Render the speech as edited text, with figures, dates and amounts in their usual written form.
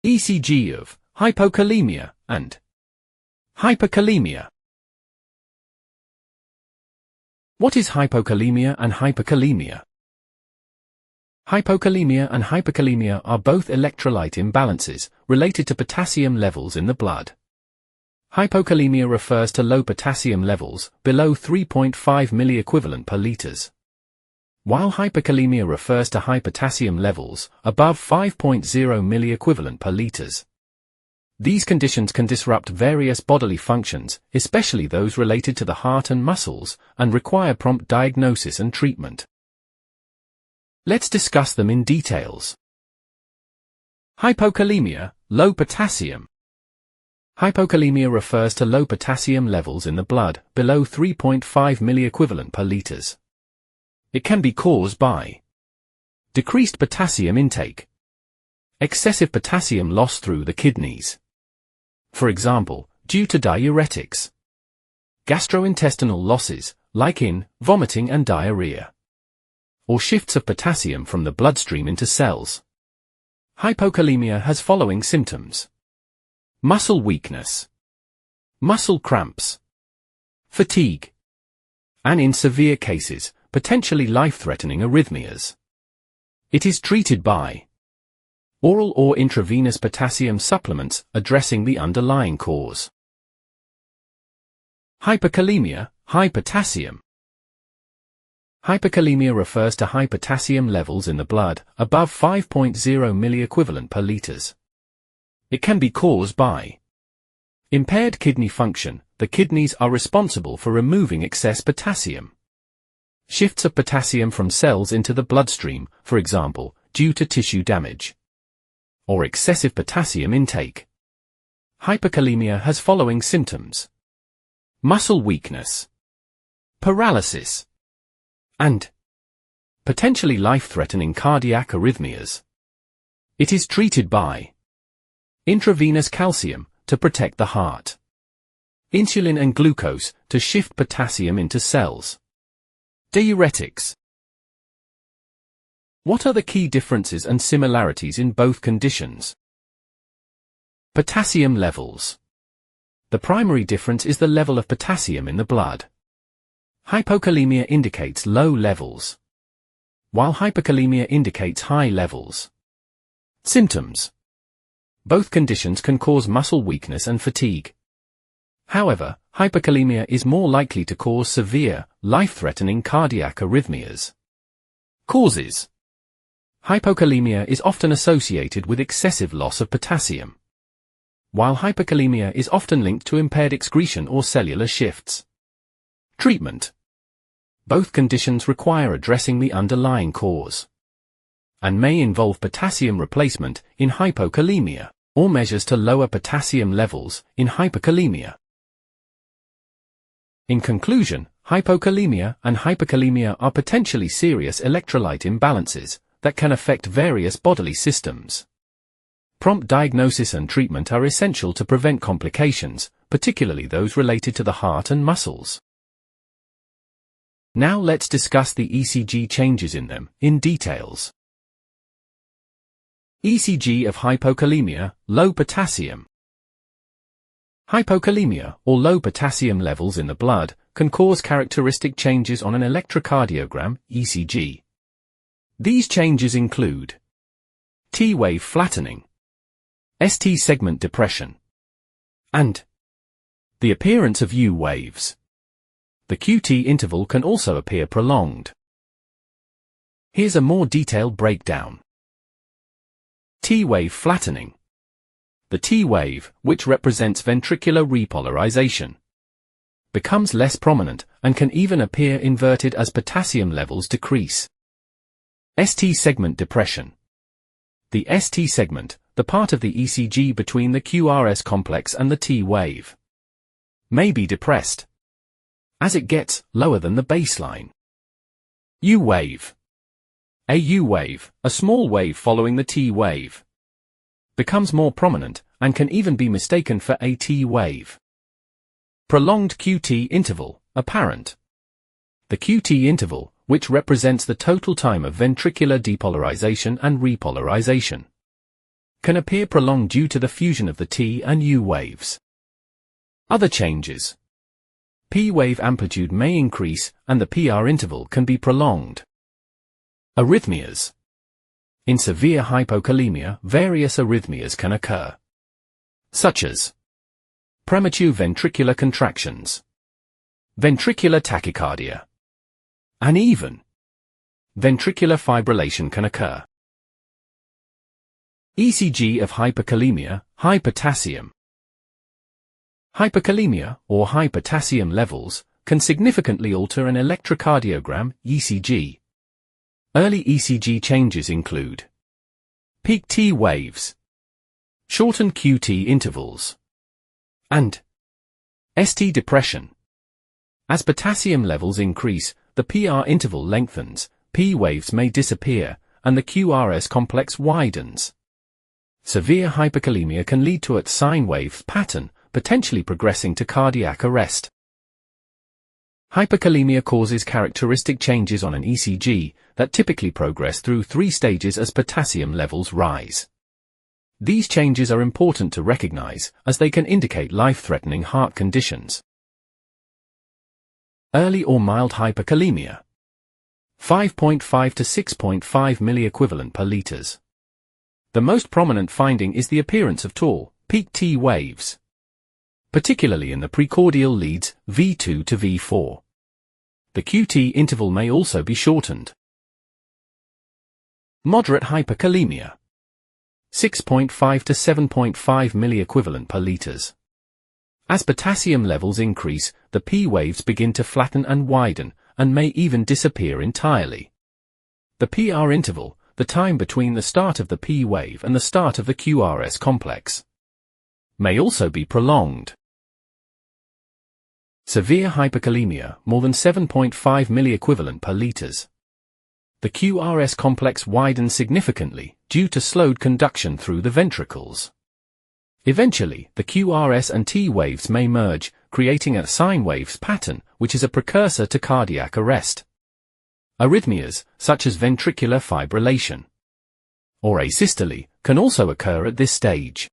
ECG of hypokalemia and hyperkalemia. What is hypokalemia and hyperkalemia? Hypokalemia and hyperkalemia are both electrolyte imbalances related to potassium levels in the blood. Hypokalemia refers to low potassium levels, below 3.5 milliequivalent per liters, while hyperkalemia refers to high potassium levels, above 5.0 milliequivalent per liters. These conditions can disrupt various bodily functions, especially those related to the heart and muscles, and require prompt diagnosis and treatment. Let's discuss them in details. Hypokalemia, low potassium. Hypokalemia refers to low potassium levels in the blood, below 3.5 milliequivalent per liters. It can be caused by decreased potassium intake, excessive potassium loss through the kidneys, for example, due to diuretics, gastrointestinal losses, like in vomiting and diarrhea, or shifts of potassium from the bloodstream into cells. Hypokalemia has following symptoms: muscle weakness, muscle cramps, fatigue, and in severe cases, potentially life-threatening arrhythmias. It is treated by oral or intravenous potassium supplements addressing the underlying cause. Hyperkalemia, high potassium. Hyperkalemia refers to high potassium levels in the blood, above 5.0 milliequivalent per liters. It can be caused by impaired kidney function. The kidneys are responsible for removing excess potassium. Shifts of potassium from cells into the bloodstream, for example, due to tissue damage, or excessive potassium intake. Hyperkalemia has following symptoms: muscle weakness, paralysis, and potentially life-threatening cardiac arrhythmias. It is treated by intravenous calcium to protect the heart, insulin and glucose to shift potassium into cells, diuretics. What are the key differences and similarities in both conditions? Potassium levels. The primary difference is the level of potassium in the blood. Hypokalemia indicates low levels, while hyperkalemia indicates high levels. Symptoms. Both conditions can cause muscle weakness and fatigue. However, hyperkalemia is more likely to cause severe, life-threatening cardiac arrhythmias. Causes. Hypokalemia is often associated with excessive loss of potassium, while hyperkalemia is often linked to impaired excretion or cellular shifts. Treatment. Both conditions require addressing the underlying cause, and may involve potassium replacement in hypokalemia, or measures to lower potassium levels in hyperkalemia. In conclusion, hypokalemia and hyperkalemia are potentially serious electrolyte imbalances that can affect various bodily systems. Prompt diagnosis and treatment are essential to prevent complications, particularly those related to the heart and muscles. Now let's discuss the ECG changes in them, in details. ECG of hypokalemia, low potassium. Hypokalemia, or low potassium levels in the blood, can cause characteristic changes on an electrocardiogram, ECG. These changes include T-wave flattening, ST segment depression, and the appearance of U waves. The QT interval can also appear prolonged. Here's a more detailed breakdown. T-wave flattening. The T-wave, which represents ventricular repolarization, becomes less prominent and can even appear inverted as potassium levels decrease. ST segment depression. The ST segment, the part of the ECG between the QRS complex and the T-wave, may be depressed as it gets lower than the baseline. U-wave. A U-wave, a small wave following the T-wave, becomes more prominent and can even be mistaken for a T-wave. Prolonged QT interval, apparent. The QT interval, which represents the total time of ventricular depolarization and repolarization, can appear prolonged due to the fusion of the T and U waves. Other changes. P wave amplitude may increase and the PR interval can be prolonged. Arrhythmias. In severe hypokalemia, various arrhythmias can occur, such as premature ventricular contractions, ventricular tachycardia, and even ventricular fibrillation can occur. ECG of hyperkalemia, high potassium. Hyperkalemia, or high potassium levels, can significantly alter an electrocardiogram, ECG. Early ECG changes include peak T waves, shortened QT intervals, and ST depression. As potassium levels increase, the PR interval lengthens, P waves may disappear, and the QRS complex widens. Severe hyperkalemia can lead to a sine wave pattern, potentially progressing to cardiac arrest. Hyperkalemia causes characteristic changes on an ECG that typically progress through 3 stages as potassium levels rise. These changes are important to recognize, as they can indicate life-threatening heart conditions. Early or mild hyperkalemia. 5.5 to 6.5 milliequivalent per liters. The most prominent finding is the appearance of tall, peak T waves, particularly in the precordial leads, V2 to V4. The QT interval may also be shortened. Moderate hyperkalemia. 6.5 to 7.5 milliequivalent per liters. As potassium levels increase, the P waves begin to flatten and widen, and may even disappear entirely. The PR interval, the time between the start of the P wave and the start of the QRS complex, may also be prolonged. Severe hyperkalemia, more than 7.5 milliequivalent per liters. The QRS complex widens significantly, due to slowed conduction through the ventricles. Eventually, the QRS and T waves may merge, creating a sine waves pattern, which is a precursor to cardiac arrest. Arrhythmias, such as ventricular fibrillation or asystole, can also occur at this stage.